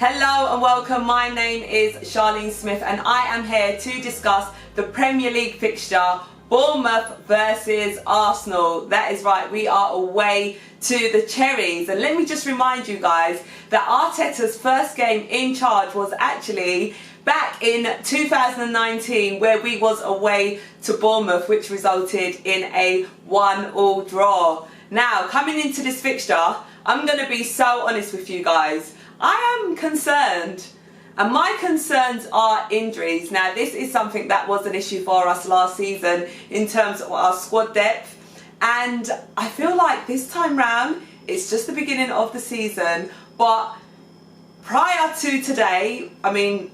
Hello and welcome, my name is Charlene Smith and I am here to discuss the Premier League fixture, Bournemouth versus Arsenal. That is right, we are away to the Cherries. And let me just remind you guys that Arteta's first game in charge was actually back in 2019, where we was away to Bournemouth, which resulted in a 1-1 draw. Now, coming into this fixture, I'm going to be so honest with you guys. I am concerned, and my concerns are injuries. Now, this is something that was an issue for us last season in terms of our squad depth, and I feel like this time round it's just the beginning of the season. But prior to today, I mean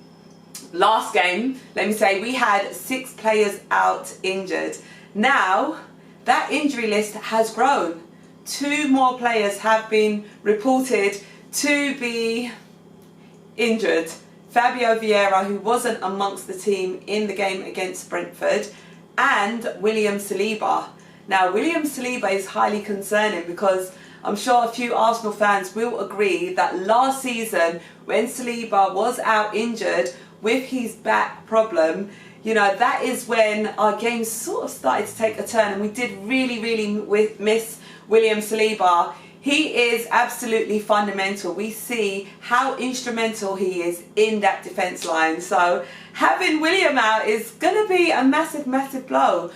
last game, let me say, we had 6 players out injured. Now that injury list has grown. 2 more players have been reported to be injured. Fabio Vieira, who wasn't amongst the team in the game against Brentford, and William Saliba. Now, William Saliba is highly concerning because I'm sure a few Arsenal fans will agree that last season, when Saliba was out injured with his back problem, you know, that is when our game sort of started to take a turn, and we did really miss William Saliba. He is absolutely fundamental. We see how instrumental he is in that defence line. So having William out is going to be a massive blow.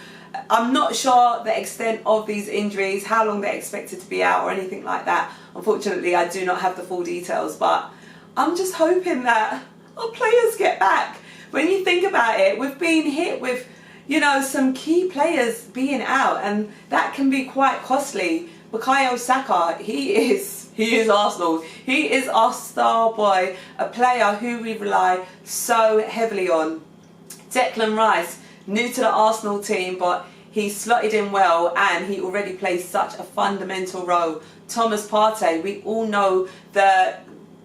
I'm not sure the extent of these injuries, how long they're expected to be out or anything like that. Unfortunately, I do not have the full details, but I'm just hoping that our players get back. When you think about it, we've been hit with, you know, some key players being out, and that can be quite costly. Bukayo Saka, he is Arsenal. He is our star boy, a player who we rely so heavily on. Declan Rice, new to the Arsenal team, but he slotted in well and he already plays such a fundamental role. Thomas Partey, we all know the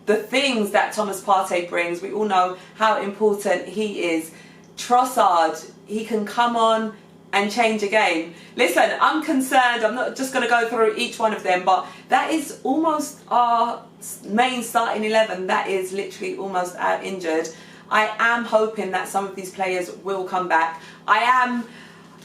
things that Thomas Partey brings. We all know how important he is. Trossard, he can come on and change a game. Listen, I'm concerned. I'm not just going to go through each one of them, but that is almost our main starting 11 that is literally almost out injured. I am hoping that some of these players will come back. I'm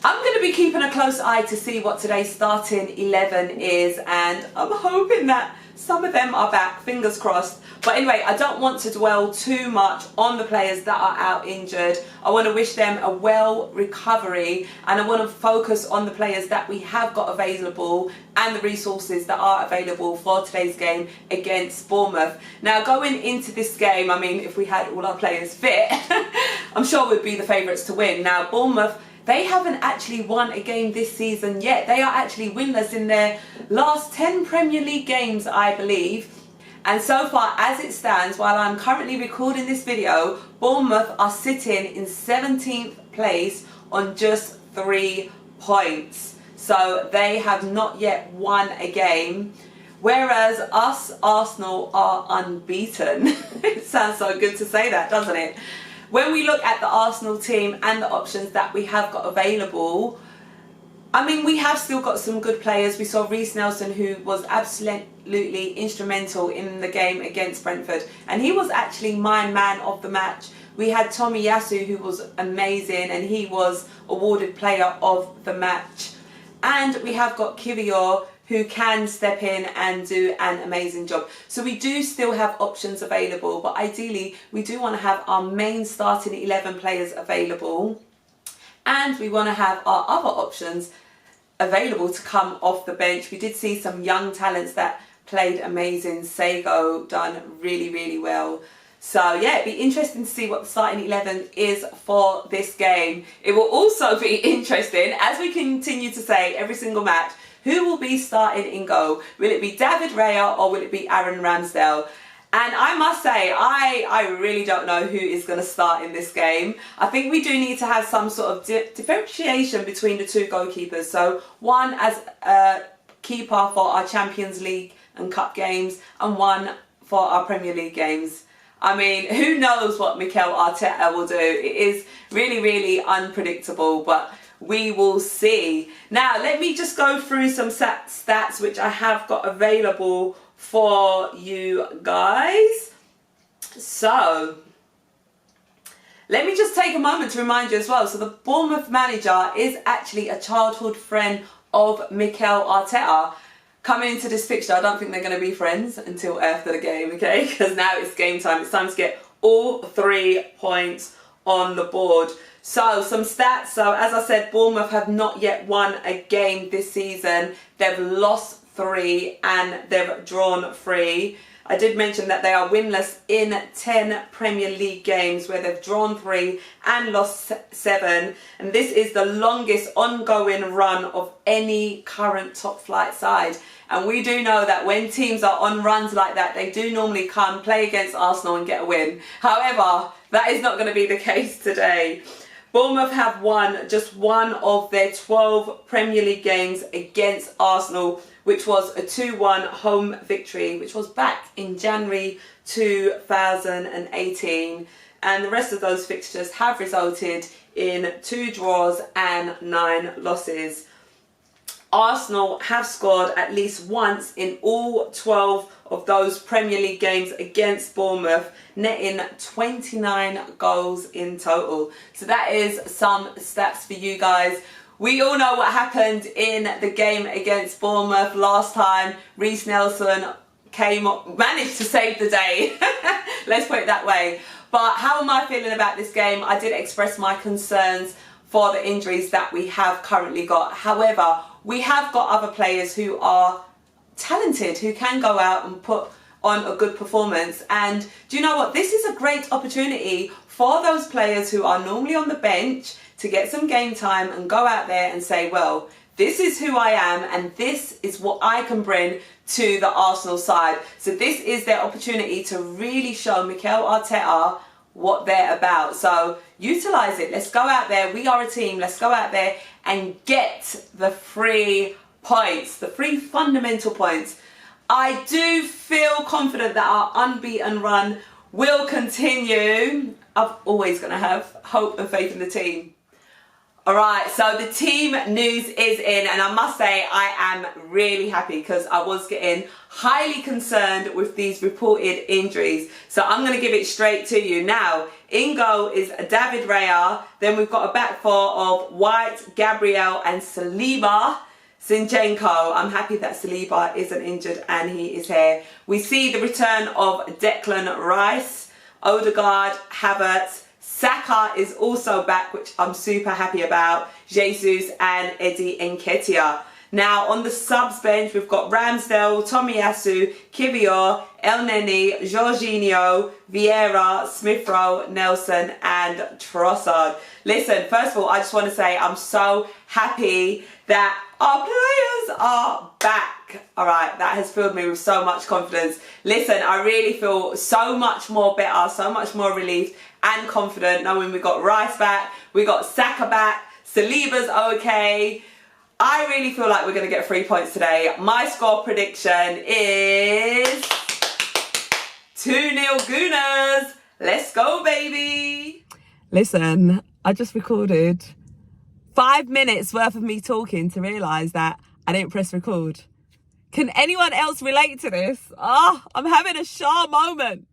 going to be keeping a close eye to see what today's starting 11 is, and I'm hoping that some of them are back, fingers crossed. But anyway, I don't want to dwell too much on the players that are out injured. I want to wish them a well recovery, and I want to focus on the players that we have got available and the resources that are available for today's game against Bournemouth. Now, going into this game, I mean, if we had all our players fit, I'm sure we'd be the favourites to win. Now, Bournemouth, they haven't actually won a game this season yet. They are actually winless in their last 10 Premier League games, I believe. And so far, as it stands, while I'm currently recording this video, Bournemouth are sitting in 17th place on just 3 points. So they have not yet won a game, whereas us, Arsenal, are unbeaten. It sounds so good to say that, doesn't it? When we look at the Arsenal team and the options that we have got available, I mean, we have still got some good players. We saw Reece Nelson, who was absolutely instrumental in the game against Brentford, and he was actually my man of the match. We had Tomiyasu, who was amazing, and he was awarded player of the match. And we have got Kiwior, who can step in and do an amazing job. So we do still have options available, but ideally we do want to have our main starting 11 players available, and we want to have our other options available to come off the bench. We did see some young talents that played amazing. Sego done really well. So yeah, it'd be interesting to see what the starting 11 is for this game. It will also be interesting, as we continue to say every single match, who will be starting in goal? Will it be David Raya or will it be Aaron Ramsdale? And I must say, I really don't know who is going to start in this game. I think we do need to have some sort of differentiation between the 2 goalkeepers. So one as a keeper for our Champions League and Cup games, and one for our Premier League games. I mean, who knows what Mikel Arteta will do? It is really unpredictable, but we will see. Now, let me just go through some stats which I have got available for you guys. So, let me just take a moment to remind you as well. So the Bournemouth manager is actually a childhood friend of Mikel Arteta. Coming into this fixture, I don't think they're going to be friends until after the game, okay? Because now it's game time. It's time to get all 3 points on the board. So, some stats. So, as I said, Bournemouth have not yet won a game this season. They've lost 3 and they've drawn 3. I did mention that they are winless in 10 Premier League games, where they've drawn 3 and lost 7. And this is the longest ongoing run of any current top flight side. And we do know that when teams are on runs like that, they do normally come play against Arsenal and get a win. However, that is not going to be the case today. Bournemouth have won just one of their 12 Premier League games against Arsenal, which was a 2-1 home victory, which was back in January 2018. And the rest of those fixtures have resulted in 2 draws and 9 losses. Arsenal have scored at least once in all 12 of those Premier League games against Bournemouth, netting 29 goals in total. So that is some stats for you guys. We all know what happened in the game against Bournemouth last time. Reiss Nelson managed to save the day. Let's put it that way. But how am I feeling about this game? I did express my concerns for the injuries that we have currently got. However, we have got other players who are talented, who can go out and put on a good performance. And do you know what? This is a great opportunity for those players who are normally on the bench to get some game time and go out there and say, well, this is who I am and this is what I can bring to the Arsenal side. So this is their opportunity to really show Mikel Arteta what they're about. So utilise it. Let's go out there. We are a team. Let's go out there and get the 3 points, the 3 fundamental points. I do feel confident that our unbeaten run will continue. I'm always going to have hope and faith in the team. Alright, so the team news is in, and I must say I am really happy because I was getting highly concerned with these reported injuries. So I'm going to give it straight to you. Now, in goal is David Raya. Then we've got a back 4 of White, Gabriel and Saliba Zinchenko. I'm happy that Saliba isn't injured and he is here. We see the return of Declan Rice, Odegaard, Havertz. Saka is also back, which I'm super happy about. Jesus and Eddie Nketiah. Now, on the subs bench, we've got Ramsdale, Tomiyasu, Kivior, El Neni, Jorginho, Vieira, Smith-Rowe, Nelson and Trossard. Listen, first of all, I just want to say I'm so happy that our players are back. All right, that has filled me with so much confidence. Listen, I really feel so much more better, so much more relieved and confident knowing we got Rice back, we got Saka back, Saliba's okay. I really feel like we're going to get 3 points today. My score prediction is 2-0 Gooners. Let's go, baby. Listen, I just recorded 5 minutes worth of me talking to realise that I didn't press record. Can anyone else relate to this? Oh, I'm having a Shaw moment.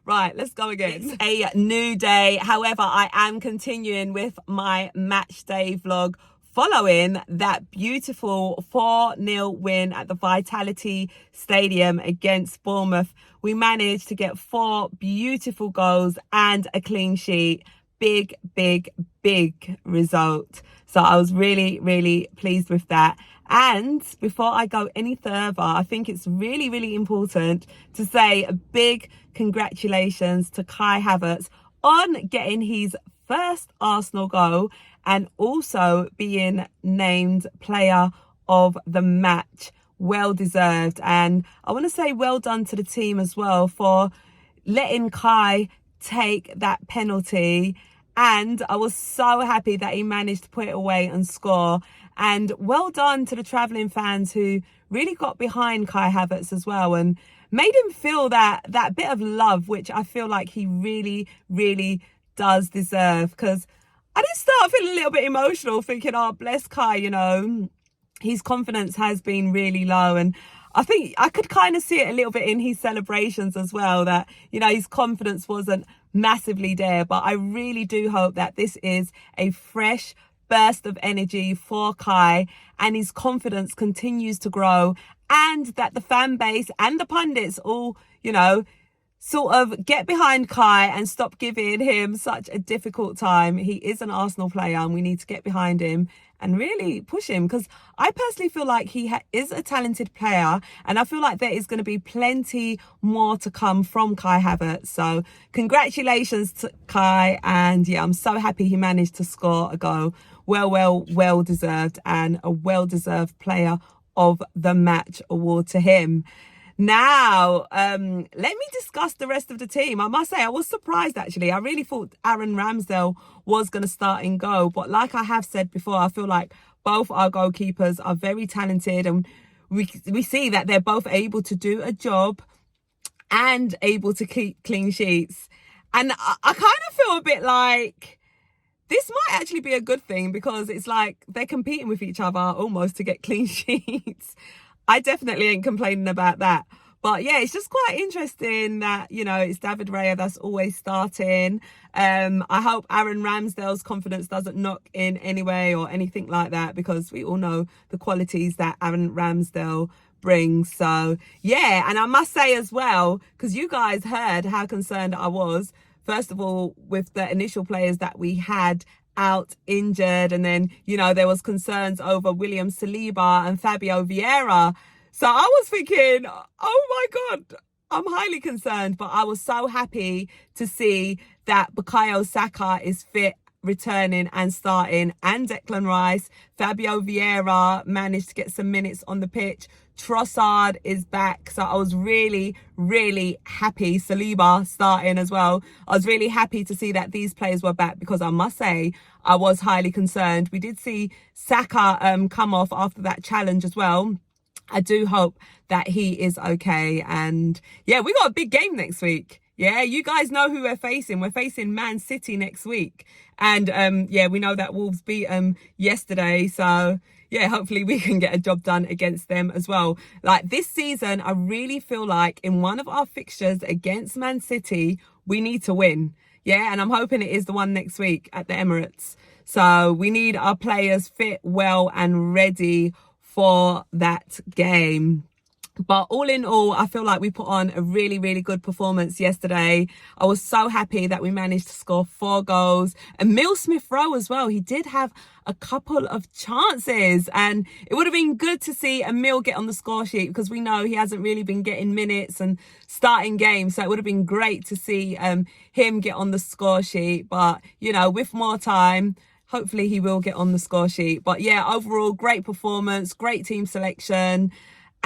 Right, let's go again. It's a new day. However, I am continuing with my match day vlog following that beautiful 4-0 win at the Vitality Stadium against Bournemouth. We managed to get 4 beautiful goals and a clean sheet. Big, big, big result. So I was really, really pleased with that. And before I go any further, I think it's really, really important to say a big congratulations to Kai Havertz on getting his first Arsenal goal and also being named player of the match. Well deserved. And I want to say well done to the team as well for letting Kai take that penalty. And I was so happy that he managed to put it away and score. And well done to the travelling fans who really got behind Kai Havertz as well and made him feel that bit of love, which I feel like he really, really does deserve. Because I did start feeling a little bit emotional thinking, oh, bless Kai, you know, his confidence has been really low. And I think I could kind of see it a little bit in his celebrations as well, that, you know, his confidence wasn't massively there. But I really do hope that this is a fresh burst of energy for Kai and his confidence continues to grow, and that the fan base and the pundits all, you know, sort of get behind Kai and stop giving him such a difficult time. He is an Arsenal player and we need to get behind him and really push him, because I personally feel like he is a talented player, and I feel like there is going to be plenty more to come from Kai Havertz. So congratulations to Kai, and yeah, I'm so happy he managed to score a goal. Well deserved, and a well-deserved player of the match award to him. Now, let me discuss the rest of the team. I must say, I was surprised, actually. I really thought Aaron Ramsdale was going to start in goal. But like I have said before, I feel like both our goalkeepers are very talented. And we see that they're both able to do a job and able to keep clean sheets. And I kind of feel a bit like this might actually be a good thing, because it's like they're competing with each other almost to get clean sheets. I definitely ain't complaining about that. But yeah, it's just quite interesting that, you know, it's David Raya that's always starting. I hope Aaron Ramsdale's confidence doesn't knock in anyway or anything like that, because we all know the qualities that Aaron Ramsdale brings. So yeah, and I must say as well, because you guys heard how concerned I was, first of all, with the initial players that we had out injured, and then, you know, there was concerns over William Saliba and Fabio Vieira. So I was thinking, oh my God, I'm highly concerned. But I was so happy to see that Bukayo Saka is fit, returning and starting, and Declan Rice. Fabio Vieira managed to get some minutes on the pitch. Trossard is back, so I was really happy. Saliba starting as well. I was really happy to see that these players were back, because I must say I was highly concerned. We did see Saka come off after that challenge as well. I do hope that he is okay. And yeah, we got a big game next week. Yeah, you guys know who we're facing. We're facing Man City next week. And yeah, we know that Wolves beat yesterday. So yeah, hopefully we can get a job done against them as well. Like this season, I really feel like in one of our fixtures against Man City, we need to win. Yeah, and I'm hoping it is the one next week at the Emirates. So we need our players fit, well and ready for that game. But all in all, I feel like we put on a really good performance yesterday. I was so happy that we managed to score 4 goals. And Emile Smith-Rowe as well, he did have a couple of chances. And it would have been good to see Emile get on the score sheet, because we know he hasn't really been getting minutes and starting games. So it would have been great to see him get on the score sheet. But, you know, with more time, hopefully he will get on the score sheet. But yeah, overall, great performance, great team selection.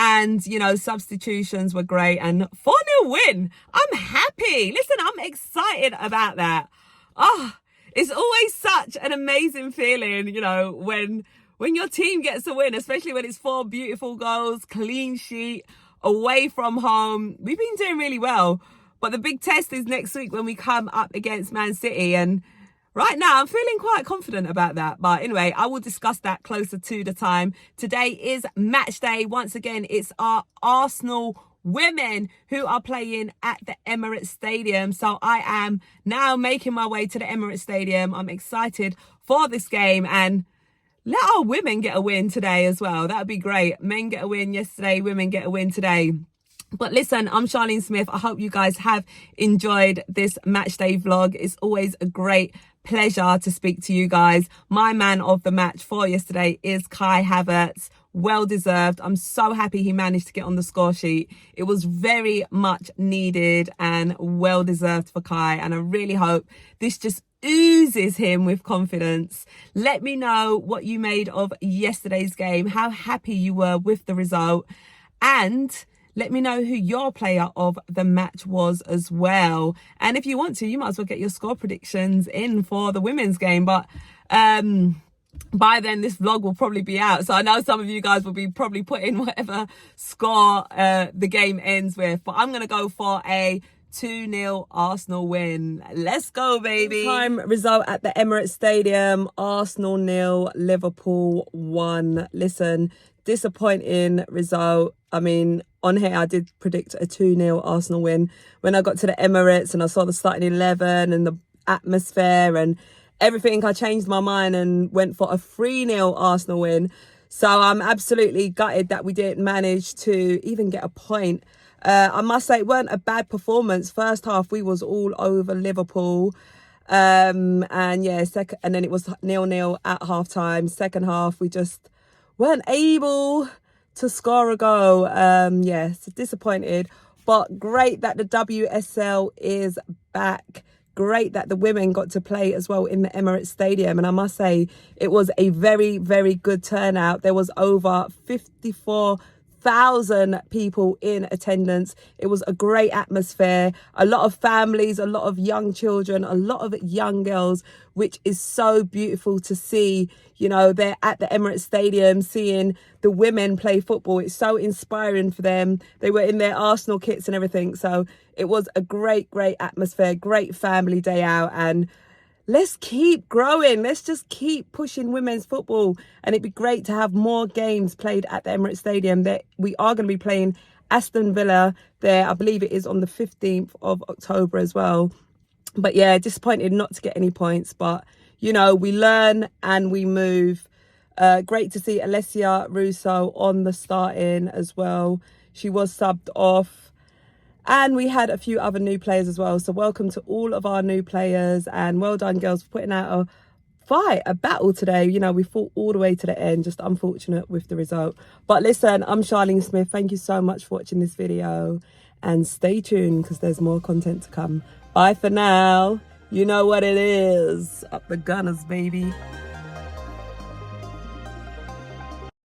And, you know, substitutions were great, and 4-0 win. I'm happy. Listen, I'm excited about that. It's always such an amazing feeling, you know, when your team gets a win, especially when it's 4 beautiful goals, clean sheet, away from home. We've been doing really well. But the big test is next week when we come up against Man City. And right now, I'm feeling quite confident about that. But anyway, I will discuss that closer to the time. Today is match day. Once again, it's our Arsenal women who are playing at the Emirates Stadium. So I am now making my way to the Emirates Stadium. I'm excited for this game, and let our women get a win today as well. That would be great. Men get a win yesterday, women get a win today. But listen, I'm Charlene Smith. I hope you guys have enjoyed this match day vlog. It's always a great pleasure to speak to you guys. My man of the match for yesterday is Kai Havertz. Well deserved. I'm so happy he managed to get on the score sheet. It was very much needed and well deserved for Kai. And I really hope this just oozes him with confidence. Let me know what you made of yesterday's game, how happy you were with the result, and let me know who your player of the match was as well. And if you want to, you might as well get your score predictions in for the women's game. But by then, this vlog will probably be out. So I know some of you guys will be probably putting whatever score the game ends with. But I'm going to go for a 2-0 Arsenal win. Let's go, baby. Time result at the Emirates Stadium. Arsenal 0, Liverpool 1. Listen, disappointing result. I mean, on here I did predict a 2-0 Arsenal win. When I got to the Emirates and I saw the starting 11 and the atmosphere and everything, I changed my mind and went for a 3-0 Arsenal win. So I'm absolutely gutted that we didn't manage to even get a point. I must say it weren't a bad performance. First half we was all over Liverpool. And yeah, and then it was 0-0 at half time. Second half we just weren't able to score a goal. Yes, disappointed, but great that the WSL is back. Great that the women got to play as well in the Emirates Stadium. And I must say, it was a very, very good turnout. There was over 54,000 people in attendance. It was a great atmosphere. A lot of families, a lot of young children, a lot of young girls, which is so beautiful to see. You know, they're at the Emirates Stadium seeing the women play football. It's so inspiring for them. They were in their Arsenal kits and everything. So it was a great, great atmosphere, great family day out. And let's keep growing. Let's just keep pushing women's football. And it'd be great to have more games played at the Emirates Stadium. That we are going to be playing Aston Villa there. I believe it is on the 15th of October as well. But yeah, disappointed not to get any points. But, you know, we learn and we move. Great to see Alessia Russo on the starting as well. She was subbed off. And we had a few other new players as well. So welcome to all of our new players. And well done, girls, for putting out a fight, a battle today. You know, we fought all the way to the end. Just unfortunate with the result. But listen, I'm Charlene Smith. Thank you so much for watching this video. And stay tuned because there's more content to come. Bye for now. You know what it is. Up the Gunners, baby.